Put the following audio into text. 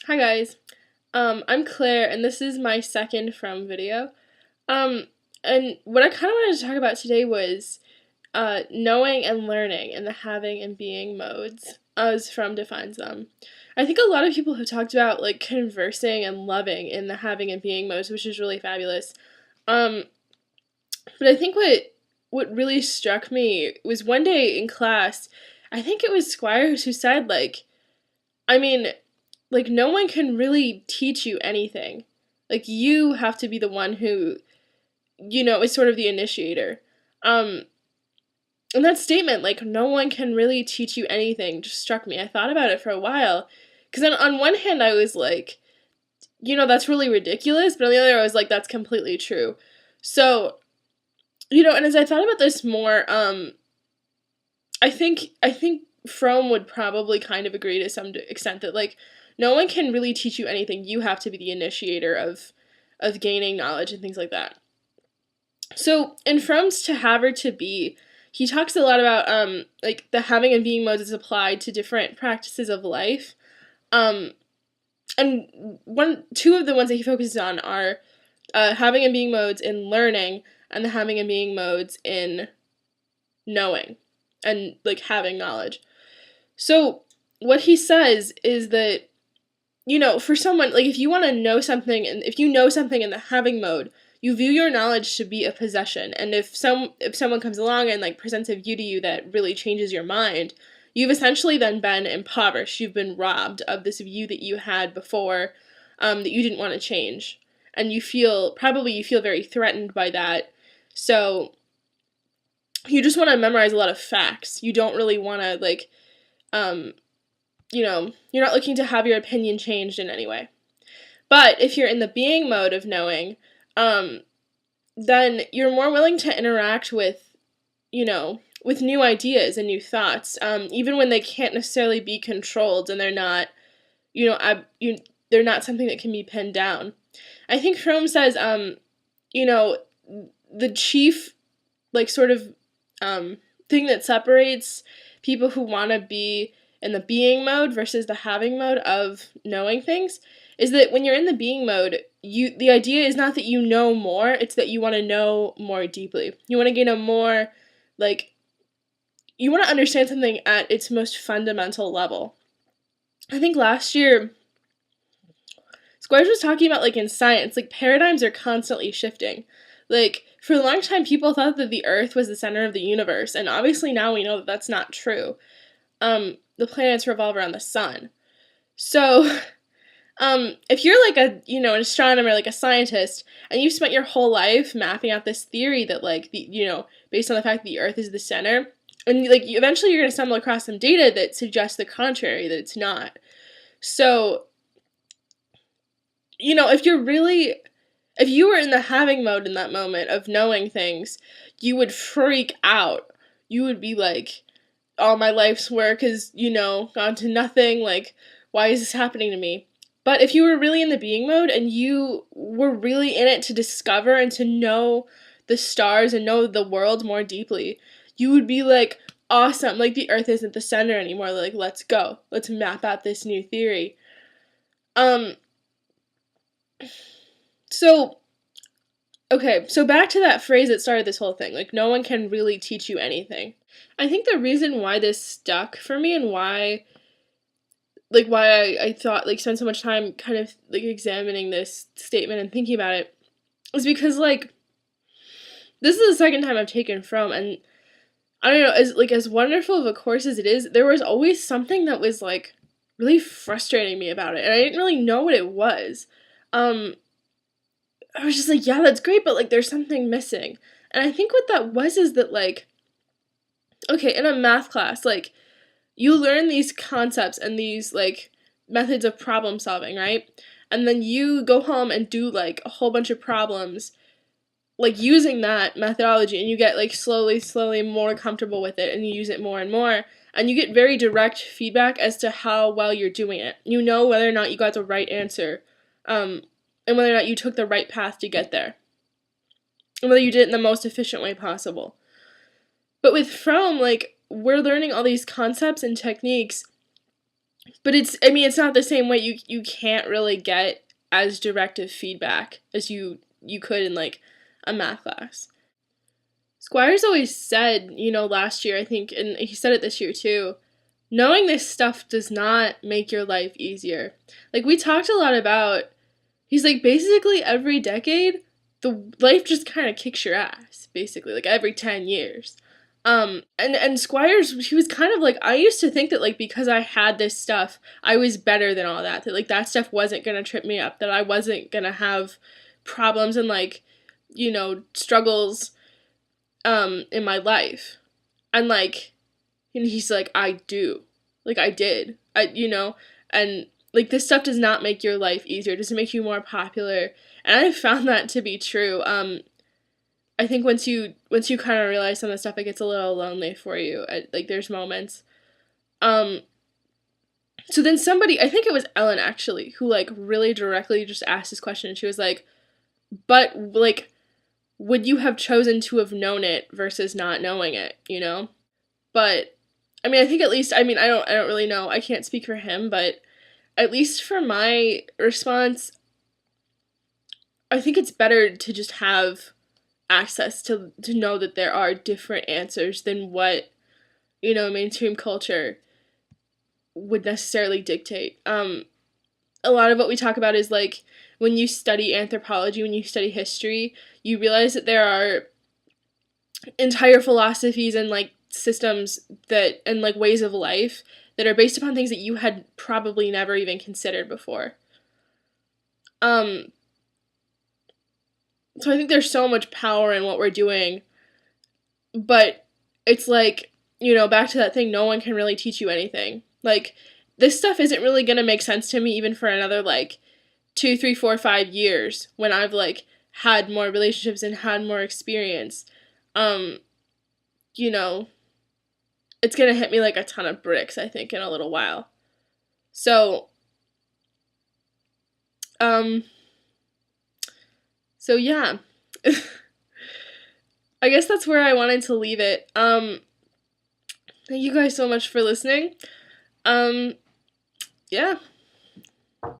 Hi guys, I'm Claire, and this is my second From video. Um, and what I kind of wanted to talk about today was knowing and learning and the having and being modes, as From defines them. I think a lot of people have talked about like conversing and loving in the having and being modes, which is really fabulous. Um, but I think what really struck me was one day in class, I think it was Squires who said I mean no one can really teach you anything. Like you have to be the one who, is sort of the initiator. Um and that statement, like no one can really teach you anything, just struck me. I thought about it for a while because then on one hand I was like, that's really ridiculous, but on the other I was like that's completely true. So, and as I thought about this more, I think Fromm would probably kind of agree to some extent that like no one can really teach you anything. You have to be the initiator of gaining knowledge and things like that. So in Fromm's To Have or To Be, he talks a lot about like the having and being modes is applied to different practices of life. Um, and two of the ones that he focuses on are having and being modes in learning and the having and being modes in knowing and like having knowledge. So what he says is that for someone, like if you want to know something and if you know something in the having mode, you view your knowledge to be a possession. And if someone comes along and like presents a view to you that really changes your mind, you've essentially then been impoverished. You've been robbed of this view that you had before, that you didn't want to change. And you feel very threatened by that. So you just want to memorize a lot of facts. You don't really want to um, you're not looking to have your opinion changed in any way. But if you're in the being mode of knowing, then you're more willing to interact with new ideas and new thoughts, even when they can't necessarily be controlled and they're not, they're not something that can be pinned down. I think Fromm says, the chief, sort of, thing that separates people who want to be in the being mode versus the having mode of knowing things is that when you're in the being mode, the idea is not that you know more, it's that you want to know more deeply. You want to gain a more, you want to understand something at its most fundamental level. I think last year, Squires was talking about, in science, paradigms are constantly shifting. For a long time, people thought that the Earth was the center of the universe, and obviously now we know that that's not true. The planets revolve around the sun. So, if you're an astronomer, a scientist, and you've spent your whole life mapping out this theory that based on the fact that the Earth is the center, and eventually you're going to stumble across some data that suggests the contrary, that it's not. So, if you were in the having mode in that moment of knowing things, you would freak out. You would be like, all my life's work has, gone to nothing, why is this happening to me? But if you were really in the being mode and you were really in it to discover and to know the stars and know the world more deeply, you would be like, awesome, the Earth isn't the center anymore, let's go. Let's map out this new theory. So back to that phrase that started this whole thing, no one can really teach you anything. I think the reason why this stuck for me and why I thought, spend so much time kind of, examining this statement and thinking about it is because, this is the second time I've taken Fromm, and I don't know, as wonderful of a course as it is, there was always something that was, really frustrating me about it, and I didn't really know what it was. I was just like, yeah, that's great, but, there's something missing. And I think what that was is that, okay, in a math class, you learn these concepts and these, methods of problem solving, right? And then you go home and do, a whole bunch of problems, using that methodology, and you get, slowly more comfortable with it, and you use it more and more, and you get very direct feedback as to how well you're doing it. You know whether or not you got the right answer, and whether or not you took the right path to get there, and whether you did it in the most efficient way possible. But with Fromm, we're learning all these concepts and techniques but it's not the same way. You can't really get as direct of feedback as you could in like a math class. Squires always said, last year I think, and he said it this year too, knowing this stuff does not make your life easier. Like we talked a lot about, he's like basically every decade the life just kind of kicks your ass, basically, like every 10 years. And Squires, he was kind of like, I used to think that like because I had this stuff, I was better than all that like that stuff wasn't gonna trip me up, that I wasn't gonna have problems and like, struggles in my life. And like, and he's like, I do. Like I did. And like this stuff does not make your life easier. It doesn't make you more popular. And I found that to be true. I think once you kind of realize some of the stuff, it gets a little lonely for you. Like there's moments. Um, so then somebody, I think it was Ellen actually, who like really directly just asked this question, and she was like, "But like, would you have chosen to have known it versus not knowing it?" But I mean, I think at least, I mean, I don't really know. I can't speak for him, but at least for my response, I think it's better to just have access to know that there are different answers than what mainstream culture would necessarily dictate. A lot of what we talk about is like when you study anthropology, when you study history, you realize that there are entire philosophies and like systems that and like ways of life that are based upon things that you had probably never even considered before. Um so I think there's so much power in what we're doing, but it's like, back to that thing, no one can really teach you anything. Like this stuff isn't really going to make sense to me even for another like 2, 3, 4, 5 years when I've like had more relationships and had more experience. Um, you know, it's gonna hit me like a ton of bricks, I think, in a little while. So, um, so yeah. I guess that's where I wanted to leave it. Thank you guys so much for listening. Um, yeah.